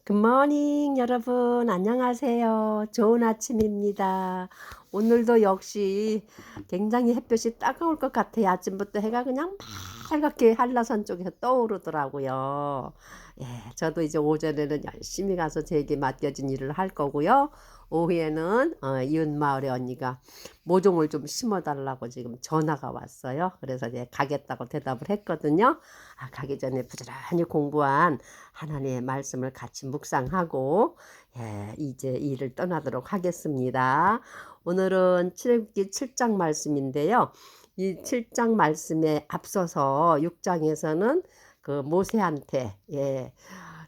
굿모닝 여러분 안녕하세요. 좋은 아침입니다. 오늘도 역시 굉장히 햇볕이 따가울 것 같아요. 아침부터 해가 그냥 빨갛게 한라산 쪽에서 떠오르더라고요. 예, 저도 이제 오전에는 열심히 가서 제게 맡겨진 일을 할 거고요. 오후에는 이웃 마을의 언니가 모종을 좀 심어 달라고 지금 전화가 왔어요. 그래서 이제 가겠다고 대답을 했거든요. 가기 전에 부지런히 공부한 하나님의 말씀을 같이 묵상하고 이제 일을 떠나도록 하겠습니다. 오늘은 출애굽기 7장 말씀인데요. 이 7장 말씀에 앞서서 6장에서는 그 모세한테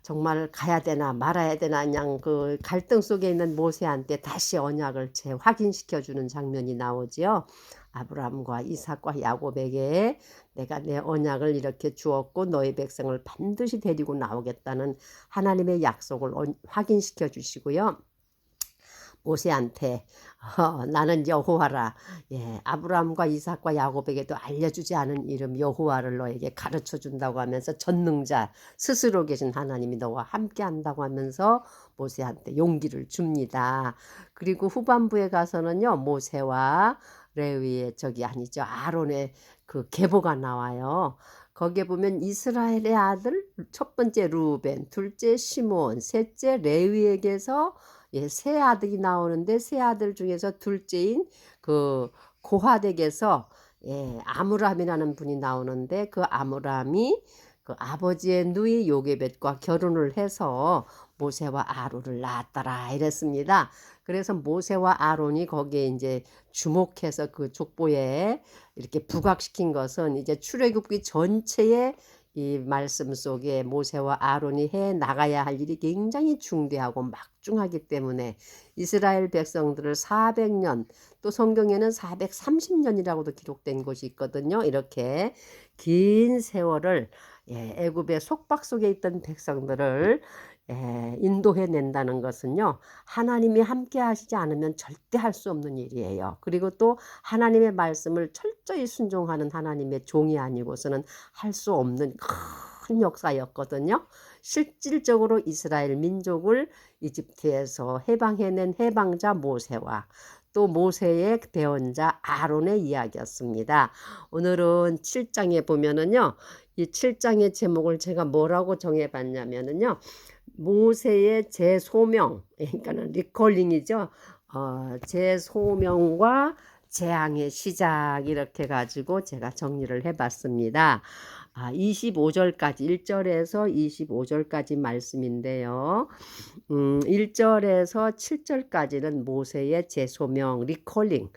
정말 가야 되나 말아야 되나 그냥 그 갈등 속에 있는 모세한테 다시 언약을 재확인시켜 주는 장면이 나오지요. 아브라함과 이삭과 야곱에게 내가 내 언약을 이렇게 주었고 너희 백성을 반드시 데리고 나오겠다는 하나님의 약속을 확인시켜 주시고요. 모세한테 나는 여호와라. 아브라함과 이삭과 야곱에게도 알려주지 않은 이름 여호와를 너에게 가르쳐 준다고 하면서 전능자 스스로 계신 하나님이 너와 함께 한다고 하면서 모세한테 용기를 줍니다. 그리고 후반부에 가서는요, 모세와 레위의 아론의 그 계보가 나와요. 거기에 보면 이스라엘의 아들 첫 번째 루벤, 둘째 시므온, 셋째 레위에게서 세 아들이 나오는데 세 아들 중에서 둘째인 그 고핫에게서 아므람이라는 분이 나오는데 그 아므람이 그 아버지의 누이 요게벳과 결혼을 해서 모세와 아론을 낳았더라 이랬습니다. 그래서 모세와 아론이 거기에 이제 주목해서 그 족보에 이렇게 부각시킨 것은 이제 출애굽기 전체의 이 말씀 속에 모세와 아론이 해 나가야 할 일이 굉장히 중대하고 막중하기 때문에 이스라엘 백성들을 400년 또 성경에는 430년이라고도 기록된 곳이 있거든요. 이렇게 긴 세월을 애굽의 속박 속에 있던 백성들을 인도해 낸다는 것은요, 하나님이 함께 하시지 않으면 절대 할 수 없는 일이에요. 그리고 또 하나님의 말씀을 철저히 순종하는 하나님의 종이 아니고서는 할 수 없는 큰 역사였거든요. 실질적으로 이스라엘 민족을 이집트에서 해방해낸 해방자 모세와 또 모세의 대언자 아론의 이야기였습니다. 오늘은 7장에 보면은요, 이 7장의 제목을 제가 뭐라고 정해봤냐면은요, 모세의 재소명, 그러니까는 리콜링이죠. 재소명과 재앙의 시작 이렇게 가지고 제가 정리를 해봤습니다. 25절까지 1절에서 25절까지 말씀인데요. 1절에서 7절까지는 모세의 재소명, 리콜링,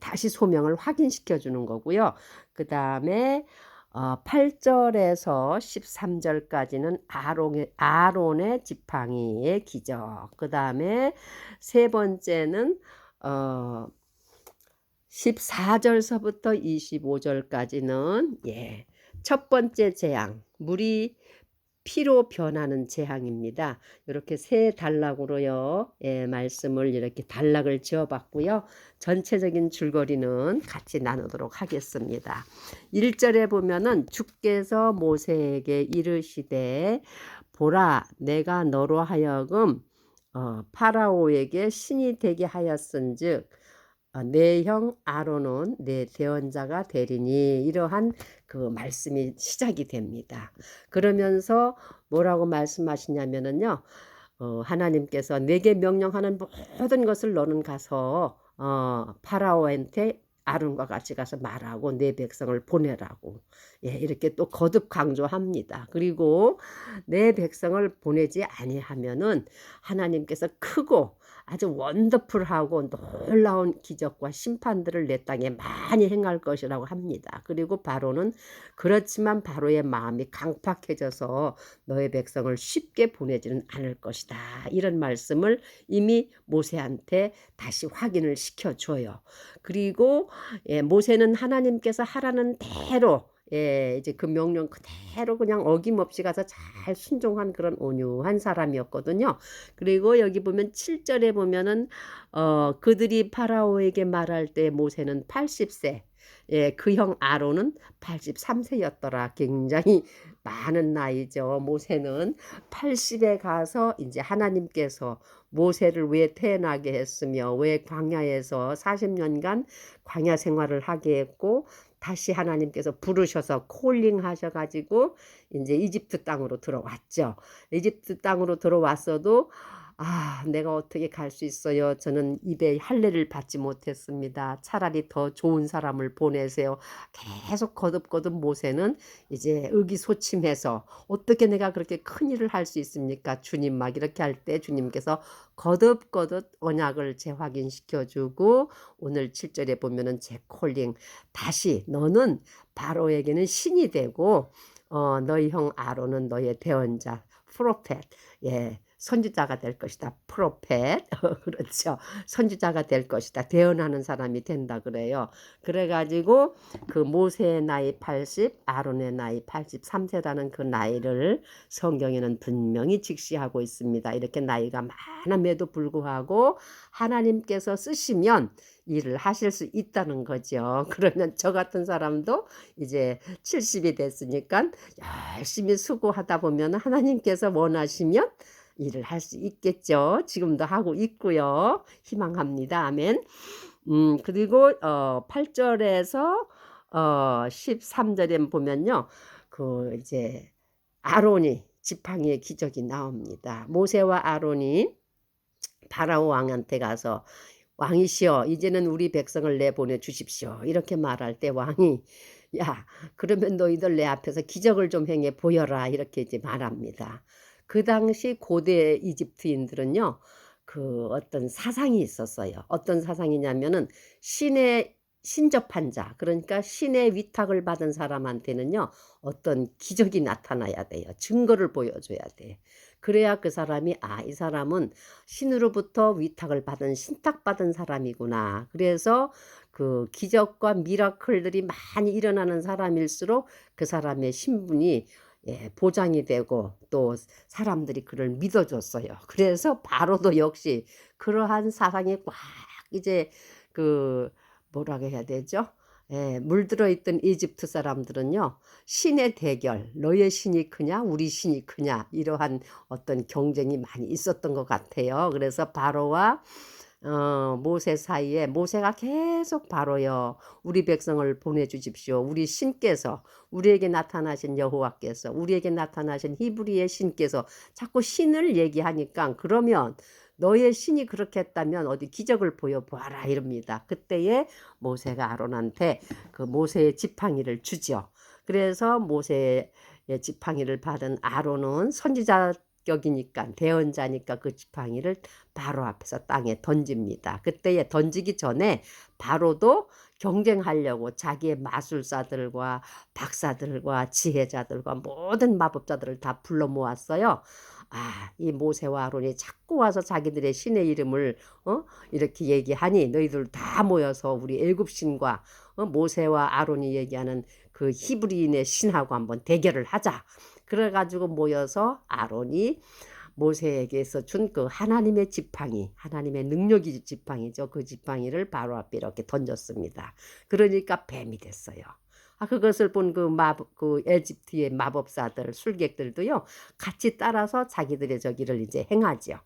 다시 소명을 확인시켜 주는 거고요. 그 다음에 8절에서 13절까지는 아론의 지팡이의 기적. 그 다음에 세 번째는 14절서부터 25절까지는 첫 번째 재앙, 물이 피로 변하는 재앙입니다. 이렇게 세 단락으로요, 말씀을 이렇게 단락을 지어봤고요. 전체적인 줄거리는 같이 나누도록 하겠습니다. 1절에 보면은 주께서 모세에게 이르시되 보라 내가 너로 하여금 파라오에게 신이 되게 하였은즉 내 형 아론은 내 대언자가 되리니 이러한 그 말씀이 시작이 됩니다. 그러면서 뭐라고 말씀하시냐면은요, 하나님께서 내게 명령하는 모든 것을 너는 가서 파라오한테 아론과 같이 가서 말하고 내 백성을 보내라고 이렇게 또 거듭 강조합니다. 그리고 내 백성을 보내지 아니하면은 하나님께서 크고 아주 원더풀하고 놀라운 기적과 심판들을 내 땅에 많이 행할 것이라고 합니다. 그리고 바로는 그렇지만 바로의 마음이 강팍해져서 너의 백성을 쉽게 보내지는 않을 것이다. 이런 말씀을 이미 모세한테 다시 확인을 시켜줘요. 그리고 모세는 하나님께서 하라는 대로 이제 그 명령 그대로 그냥 어김없이 가서 잘 순종한 그런 온유한 사람이었거든요. 그리고 여기 보면 7절에 보면은 그들이 파라오에게 말할 때 모세는 80세 예, 그 형 아론은 83세였더라. 굉장히 많은 나이죠. 모세는 80에 가서 이제 하나님께서 모세를 왜 태어나게 했으며 왜 광야에서 40년간 광야 생활을 하게 했고 다시 하나님께서 부르셔서 콜링 하셔가지고 이제 이집트 땅으로 들어왔죠. 이집트 땅으로 들어왔어도 내가 어떻게 갈 수 있어요? 저는 입에 할례를 받지 못했습니다. 차라리 더 좋은 사람을 보내세요. 계속 거듭거듭 모세는 이제 의기소침해서 어떻게 내가 그렇게 큰 일을 할 수 있습니까? 주님 막 이렇게 할 때 주님께서 거듭거듭 언약을 재확인시켜주고 오늘 7절에 보면은 재콜링 다시 너는 바로에게는 신이 되고 너희 형 아론은 너의 대언자 프로펫 예 선지자가 될 것이다. 프로펫 그렇죠. 선지자가 될 것이다. 대언하는 사람이 된다 그래요. 그래가지고 그 모세의 나이 80, 아론의 나이 83세라는 그 나이를 성경에는 분명히 직시하고 있습니다. 이렇게 나이가 많음에도 불구하고 하나님께서 쓰시면 일을 하실 수 있다는 거죠. 그러면 저 같은 사람도 이제 70이 됐으니까 열심히 수고하다 보면 하나님께서 원하시면 일을 할 수 있겠죠. 지금도 하고 있고요. 희망합니다. 아멘. 그리고 8절에서 13절에 보면요. 그 이제 아론이 지팡이의 기적이 나옵니다. 모세와 아론이 바라오 왕한테 가서 왕이시여 이제는 우리 백성을 내보내 주십시오. 이렇게 말할 때 왕이 야 그러면 너희들 내 앞에서 기적을 좀 행해 보여라. 이렇게 이제 말합니다. 그 당시 고대 이집트인들은요. 그 어떤 사상이 있었어요. 어떤 사상이냐면은 신의 신접한 자, 그러니까 신의 위탁을 받은 사람한테는요, 어떤 기적이 나타나야 돼요. 증거를 보여줘야 돼. 그래야 그 사람이, 이 사람은 신으로부터 위탁을 받은, 신탁받은 사람이구나. 그래서 그 기적과 미라클들이 많이 일어나는 사람일수록 그 사람의 신분이 보장이 되고 또 사람들이 그를 믿어줬어요. 그래서 바로도 역시 그러한 사상이 꽉 이제 그 뭐라고 해야 되죠? 물들어 있던 이집트 사람들은요, 신의 대결, 너의 신이 크냐, 우리 신이 크냐, 이러한 어떤 경쟁이 많이 있었던 것 같아요. 그래서 바로와 모세 사이에 모세가 계속 바로요 우리 백성을 보내주십시오. 우리 신께서 우리에게 나타나신 여호와께서 우리에게 나타나신 히브리의 신께서 자꾸 신을 얘기하니까 그러면 너의 신이 그렇게 했다면 어디 기적을 보여보아라 이럽니다. 그때에 모세가 아론한테 그 모세의 지팡이를 주죠. 그래서 모세의 지팡이를 받은 아론은 선지자격이니까 대언자니까 그 지팡이를 바로 앞에서 땅에 던집니다. 그때에 던지기 전에 바로도 경쟁하려고 자기의 마술사들과 박사들과 지혜자들과 모든 마법자들을 다 불러 모았어요. 이 모세와 아론이 자꾸 와서 자기들의 신의 이름을 이렇게 얘기하니 너희들 다 모여서 우리 애굽 신과 모세와 아론이 얘기하는 그 히브리인의 신하고 한번 대결을 하자. 그래가지고 모여서 아론이 모세에게서 준 그 하나님의 지팡이, 하나님의 능력이 지팡이죠. 그 지팡이를 바로 앞에 이렇게 던졌습니다. 그러니까 뱀이 됐어요. 그것을 본 그 에집트의 마법사들, 술객들도요, 같이 따라서 자기들의 저기를 이제 행하죠.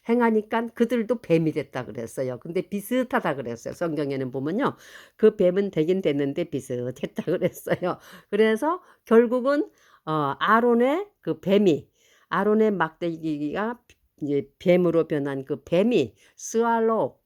행하니까 그들도 뱀이 됐다 그랬어요. 근데 비슷하다 그랬어요. 성경에는 보면요, 그 뱀은 되긴 됐는데 비슷했다 그랬어요. 그래서 결국은 아론의 그 뱀이, 아론의 막대기가 이제 뱀으로 변한 그 뱀이 스왈로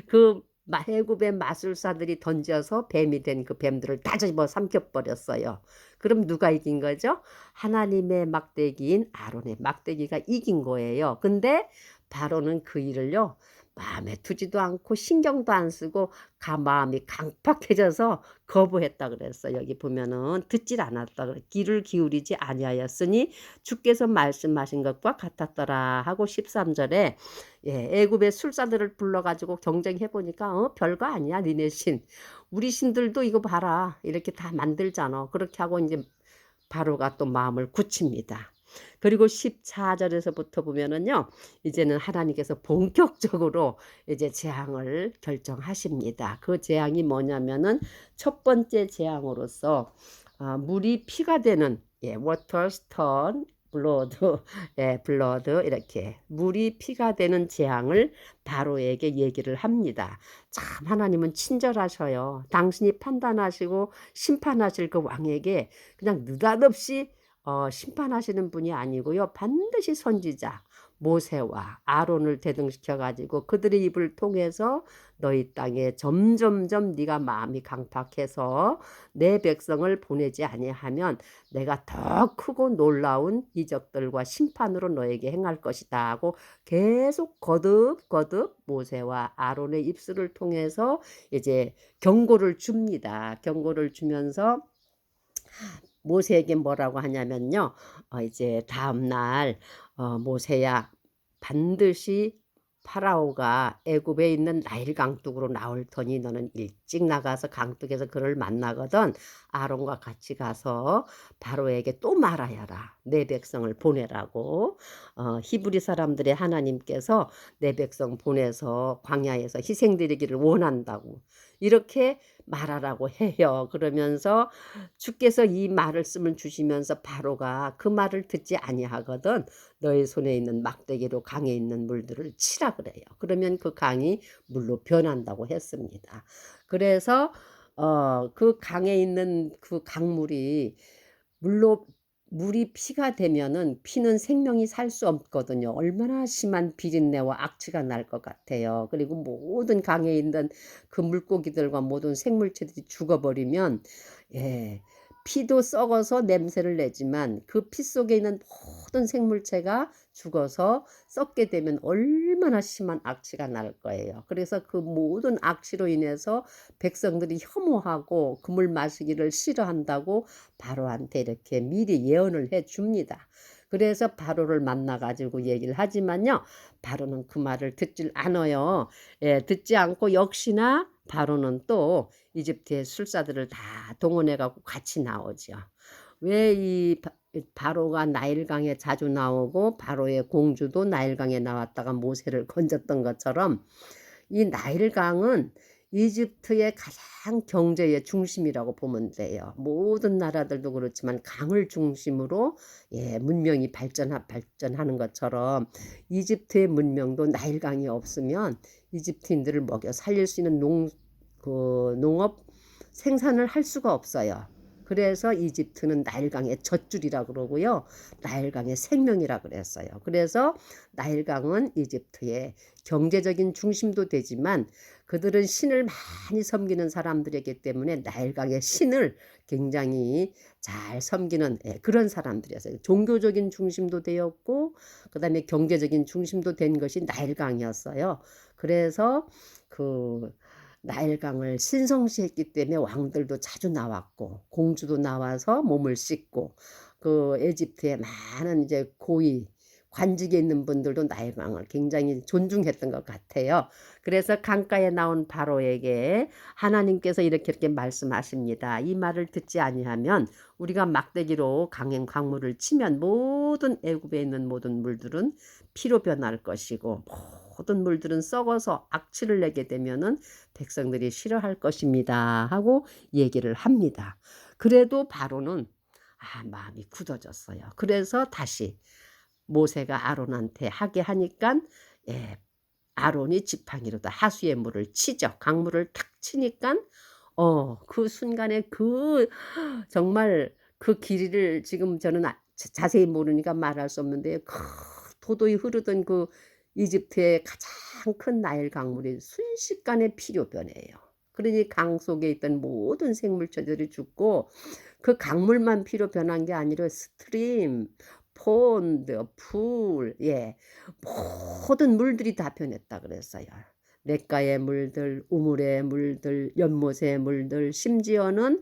그 애굽의 마술사들이 던져서 뱀이 된 그 뱀들을 다 집어 삼켜버렸어요. 그럼 누가 이긴 거죠? 하나님의 막대기인 아론의 막대기가 이긴 거예요. 근데 바로는 그 일을요, 마음에 두지도 않고 신경도 안 쓰고 마음이 강팍해져서 거부했다 그랬어. 여기 보면은 듣질 않았다 그래. 귀를 기울이지 아니하였으니 주께서 말씀하신 것과 같았더라 하고 13절에 애굽의 술사들을 불러가지고 경쟁해 보니까 별거 아니야 니네 신. 우리 신들도 이거 봐라 이렇게 다 만들잖아. 그렇게 하고 이제 바로가 또 마음을 굳힙니다. 그리고 14절에서부터 보면은요. 이제는 하나님께서 본격적으로 이제 재앙을 결정하십니다. 그 재앙이 뭐냐면은 첫 번째 재앙으로서 물이 피가 되는, waters turn blood, blood, 이렇게 물이 피가 되는 재앙을 바로에게 얘기를 합니다. 참 하나님은 친절하셔요. 당신이 판단하시고 심판하실 그 왕에게 그냥 느닷없이 심판하시는 분이 아니고요. 반드시 선지자 모세와 아론을 대등시켜 가지고 그들의 입을 통해서 너희 땅에 점점점 네가 마음이 강팍해서 내 백성을 보내지 아니하면 내가 더 크고 놀라운 이적들과 심판으로 너에게 행할 것이다 하고 계속 거듭거듭 모세와 아론의 입술을 통해서 이제 경고를 줍니다. 경고를 주면서 모세에게 뭐라고 하냐면요. 이제 다음 날 모세야, 반드시 파라오가 애굽에 있는 나일 강둑으로 나올 터니 너는 일찍 나가서 강둑에서 그를 만나거든 아론과 같이 가서 바로에게 또 말하여라. 내 백성을 보내라고. 히브리 사람들의 하나님께서 내 백성 보내서 광야에서 희생드리기를 원한다고 이렇게 말하라고 해요. 그러면서 주께서 이 말씀을 주시면서 바로가 그 말을 듣지 아니하거든 너의 손에 있는 막대기로 강에 있는 물들을 치라 그래요. 그러면 그 강이 물로 변한다고 했습니다. 그래서 그 강에 있는 그 강물이 물로 물이 피가 되면은 피는 생명이 살 수 없거든요. 얼마나 심한 비린내와 악취가 날 것 같아요. 그리고 모든 강에 있는 그 물고기들과 모든 생물체들이 죽어버리면 피도 썩어서 냄새를 내지만 그 피 속에 있는 모든 생물체가 죽어서 썩게 되면 얼마나 심한 악취가 날 거예요. 그래서 그 모든 악취로 인해서 백성들이 혐오하고 그 물 마시기를 싫어한다고 바로한테 이렇게 미리 예언을 해 줍니다. 그래서 바로를 만나 가지고 얘기를 하지만요. 바로는 그 말을 듣질 않아요. 듣지 않고 역시나 바로는 또 이집트의 술사들을 다 동원해 갖고 같이 나오죠. 왜 이 바로가 나일강에 자주 나오고 바로의 공주도 나일강에 나왔다가 모세를 건졌던 것처럼 이 나일강은 이집트의 가장 경제의 중심이라고 보면 돼요. 모든 나라들도 그렇지만 강을 중심으로 문명이 발전하는 것처럼 이집트의 문명도 나일강이 없으면 이집트인들을 먹여 살릴 수 있는 농업 생산을 할 수가 없어요. 그래서 이집트는 나일강의 젖줄이라 그러고요. 나일강의 생명이라 그랬어요. 그래서 나일강은 이집트의 경제적인 중심도 되지만 그들은 신을 많이 섬기는 사람들이기 때문에 나일강의 신을 굉장히 잘 섬기는 그런 사람들이었어요. 종교적인 중심도 되었고 그다음에 경제적인 중심도 된 것이 나일강이었어요. 그래서 그 나일강을 신성시했기 때문에 왕들도 자주 나왔고 공주도 나와서 몸을 씻고 그 에집트의 많은 이제 고위 관직에 있는 분들도 나일강을 굉장히 존중했던 것 같아요. 그래서 강가에 나온 바로에게 하나님께서 이렇게 말씀하십니다. 이 말을 듣지 아니하면 우리가 막대기로 강물을 치면 모든 애굽에 있는 모든 물들은 피로 변할 것이고 모든 물들은 썩어서 악취를 내게 되면은 백성들이 싫어할 것입니다 하고 얘기를 합니다. 그래도 바로는 마음이 굳어졌어요. 그래서 다시 모세가 아론한테 하게 하니까 아론이 지팡이로다 하수의 물을 치죠. 강물을 탁 치니까 그 순간에 그 정말 그 길이를 지금 저는 자세히 모르니까 말할 수 없는데 도도히 흐르던 그 이집트의 가장 큰 나일 강물이 순식간에 피로 변해요. 그러니 강 속에 있던 모든 생물체들이 죽고 그 강물만 피로 변한 게 아니라 스트림, 폰드, 풀, 모든 물들이 다 변했다 그랬어요. 냇가의 물들, 우물의 물들, 연못의 물들, 심지어는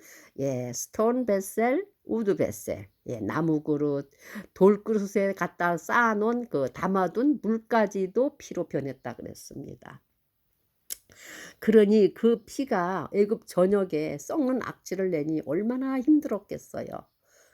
스톤 베셀, 우드 베셀, 나무 그릇, 돌 그릇에 갖다 쌓아놓은 그 담아둔 물까지도 피로 변했다 그랬습니다. 그러니 그 피가 애굽 전역에 썩는 악취를 내니 얼마나 힘들었겠어요.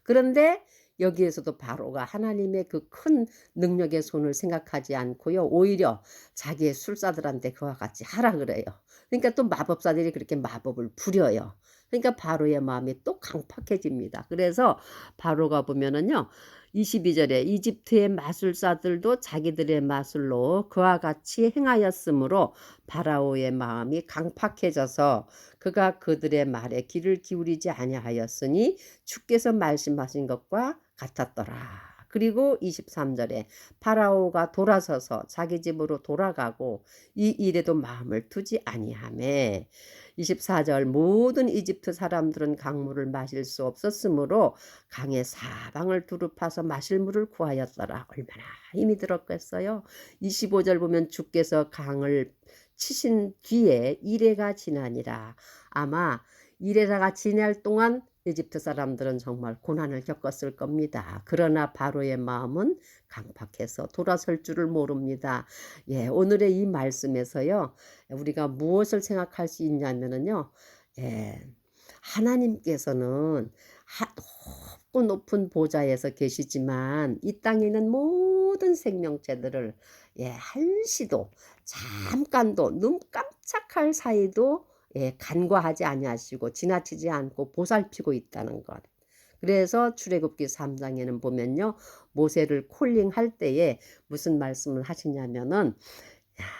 그런데 여기에서도 바로가 하나님의 그 큰 능력의 손을 생각하지 않고요. 오히려 자기의 술사들한테 그와 같이 하라 그래요. 그러니까 또 마법사들이 그렇게 마법을 부려요. 그러니까 바로의 마음이 또 강팍해집니다. 그래서 바로가 보면은요. 22절에 이집트의 마술사들도 자기들의 마술로 그와 같이 행하였으므로 바라오의 마음이 강팍해져서 그가 그들의 말에 귀를 기울이지 아니하였으니 주께서 말씀하신 것과 같았더라. 그리고 23절에 파라오가 돌아서서 자기 집으로 돌아가고 이 일에도 마음을 두지 아니하며 24절 모든 이집트 사람들은 강물을 마실 수 없었으므로 강의 사방을 두루 파서 마실 물을 구하였더라. 얼마나 힘이 들었겠어요. 25절 보면 주께서 강을 치신 뒤에 이레가 지나니라. 아마 이레가 지날 동안 이집트 사람들은 정말 고난을 겪었을 겁니다. 그러나 바로의 마음은 강팍해서 돌아설 줄을 모릅니다. 예, 오늘의 이 말씀에서요. 우리가 무엇을 생각할 수 있냐면은요. 예, 하나님께서는 높고 높은 보좌에서 계시지만 이 땅에 있는 모든 생명체들을 한시도 잠깐도 눈 깜짝할 사이도 간과하지 아니하시고 지나치지 않고 보살피고 있다는 것. 그래서 출애굽기 3장에는 보면요. 모세를 콜링할 때에 무슨 말씀을 하시냐면은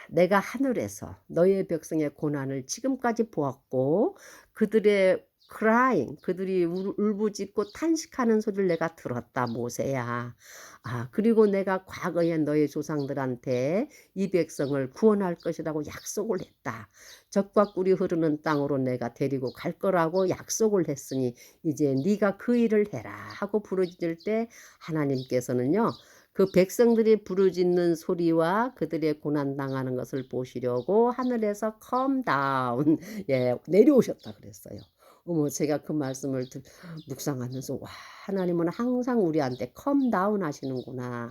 내가 하늘에서 너의 백성의 고난을 지금까지 보았고 그들의 crying, 그들이 울부짖고 탄식하는 소리를 내가 들었다, 모세야. 그리고 내가 과거에 너의 조상들한테 이 백성을 구원할 것이라고 약속을 했다. 젖과 꿀이 흐르는 땅으로 내가 데리고 갈 거라고 약속을 했으니 이제 네가 그 일을 해라 하고 부르짖을 때 하나님께서는요. 그 백성들이 부르짖는 소리와 그들의 고난당하는 것을 보시려고 하늘에서 come down, 내려오셨다 그랬어요. 어머, 제가 그 말씀을 묵상하면서 와, 하나님은 항상 우리한테 come down 하시는구나.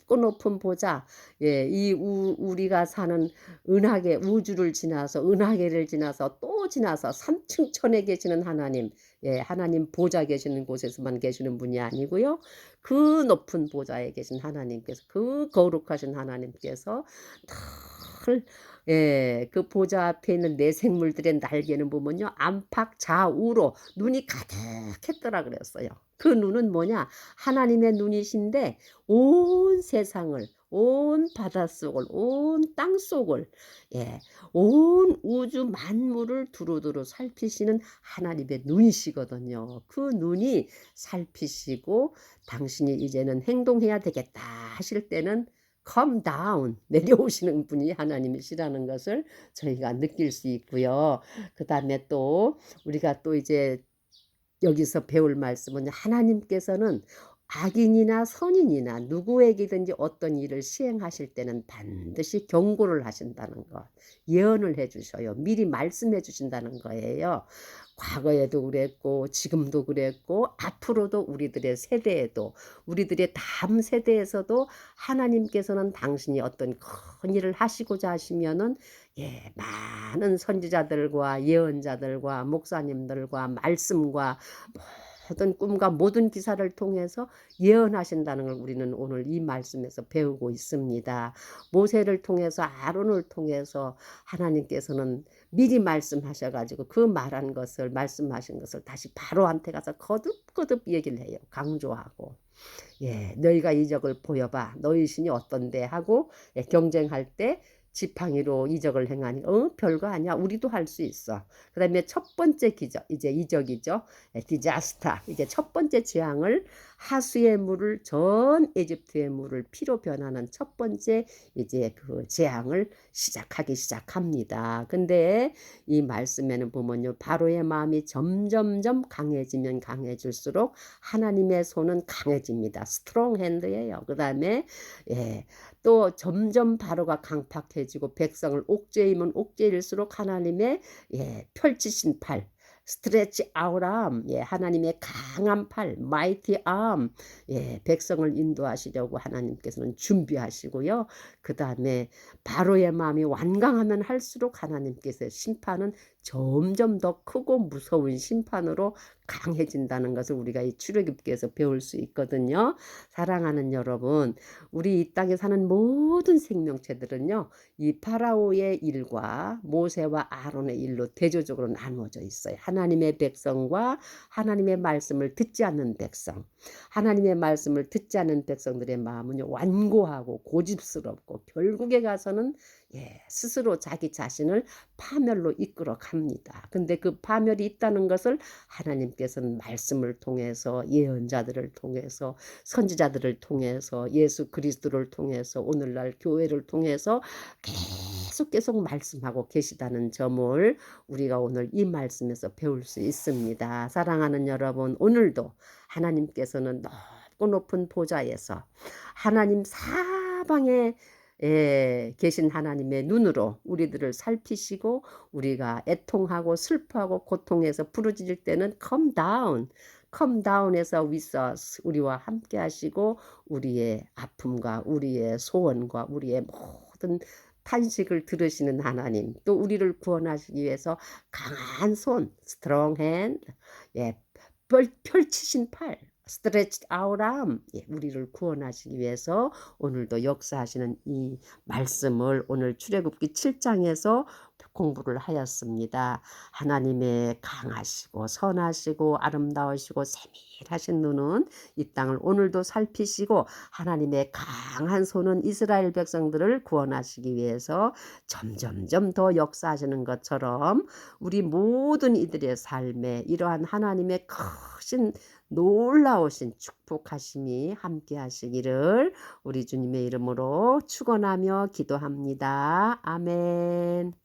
높고 높은 보좌, 우리가 사는 은하계 우주를 지나서 은하계를 지나서 또 지나서 3층 천에 계시는 하나님, 하나님 보좌 계시는 곳에서만 계시는 분이 아니고요. 그 높은 보좌에 계신 하나님께서 그 거룩하신 하나님께서 늘 그 보좌 앞에 있는 내 생물들의 날개는 보면요. 안팎 좌우로 눈이 가득했더라 그랬어요. 그 눈은 뭐냐? 하나님의 눈이신데 온 세상을 온 바닷속을 온 땅속을 온 우주 만물을 두루두루 살피시는 하나님의 눈이시거든요. 그 눈이 살피시고 당신이 이제는 행동해야 되겠다 하실 때는 come down 내려오시는 분이 하나님이시라는 것을 저희가 느낄 수 있고요. 그 다음에 또 우리가 또 이제 여기서 배울 말씀은 하나님께서는 악인이나 선인이나 누구에게든지 어떤 일을 시행하실 때는 반드시 경고를 하신다는 것, 예언을 해주셔요. 미리 말씀해 주신다는 거예요. 과거에도 그랬고 지금도 그랬고 앞으로도 우리들의 세대에도 우리들의 다음 세대에서도 하나님께서는 당신이 어떤 큰 일을 하시고자 하시면은 많은 선지자들과 예언자들과 목사님들과 말씀과 모든 꿈과 모든 기사를 통해서 예언하신다는 걸 우리는 오늘 이 말씀에서 배우고 있습니다. 모세를 통해서 아론을 통해서 하나님께서는 미리 말씀하셔가지고 그 말한 것을 말씀하신 것을 다시 바로한테 가서 거듭거듭 얘기를 해요. 강조하고 너희가 이적을 보여봐. 너희 신이 어떤데 하고 경쟁할 때 지팡이로 이적을 행하니 별거 아니야. 우리도 할 수 있어. 그 다음에 첫 번째 기적, 이제 이적이죠. 디자스타. 이제 첫 번째 재앙을 하수의 물을 전 에집트의 물을 피로 변하는 첫 번째 이제 그 재앙을 시작합니다. 근데 이 말씀에는 보면요. 바로의 마음이 점점점 강해지면 강해질수록 하나님의 손은 강해집니다. 스트롱 핸드예요. 그 다음에 또 점점 바로가 강팍해지고 백성을 옥죄이면 옥죄일수록 하나님의 펼치신 팔, 스트레치 아웃 암, 하나님의 강한 팔, 마이티 암, 백성을 인도하시려고 하나님께서는 준비하시고요. 그 다음에 바로의 마음이 완강하면 할수록 하나님께서 심판은 점점 더 크고 무서운 심판으로 강해진다는 것을 우리가 이 출애굽기에서 배울 수 있거든요. 사랑하는 여러분, 우리 이 땅에 사는 모든 생명체들은요, 이 파라오의 일과 모세와 아론의 일로 대조적으로 나누어져 있어요. 하나님의 백성과 하나님의 말씀을 듣지 않는 백성. 하나님의 말씀을 듣지 않는 백성들의 마음은요, 완고하고 고집스럽고 결국에 가서는 스스로 자기 자신을 파멸로 이끌어 갑니다. 근데 그 파멸이 있다는 것을 하나님께서는 말씀을 통해서, 예언자들을 통해서, 선지자들을 통해서, 예수 그리스도를 통해서, 오늘날 교회를 통해서 계속 말씀하고 계시다는 점을 우리가 오늘 이 말씀에서 배울 수 있습니다. 사랑하는 여러분, 오늘도 하나님께서는 높고 높은 보좌에서 하나님 사방에 계신 하나님의 눈으로 우리들을 살피시고, 우리가 애통하고 슬퍼하고 고통해서 부르짖을 때는 come down, come down에서 with us, 우리와 함께 하시고 우리의 아픔과 우리의 소원과 우리의 모든 탄식을 들으시는 하나님, 또 우리를 구원하시기 위해서 강한 손, strong hand, 펼치신 팔, stretched out arm, 우리를 구원하시기 위해서 오늘도 역사하시는 이 말씀을 오늘 출애굽기 7장에서 공부를 하였습니다. 하나님의 강하시고 선하시고 아름다우시고 세밀하신 눈은 이 땅을 오늘도 살피시고, 하나님의 강한 손은 이스라엘 백성들을 구원하시기 위해서 점점점 더 역사하시는 것처럼 우리 모든 이들의 삶에 이러한 하나님의 크신 놀라우신 축복하심이 함께 하시기를 우리 주님의 이름으로 축원하며 기도합니다. 아멘.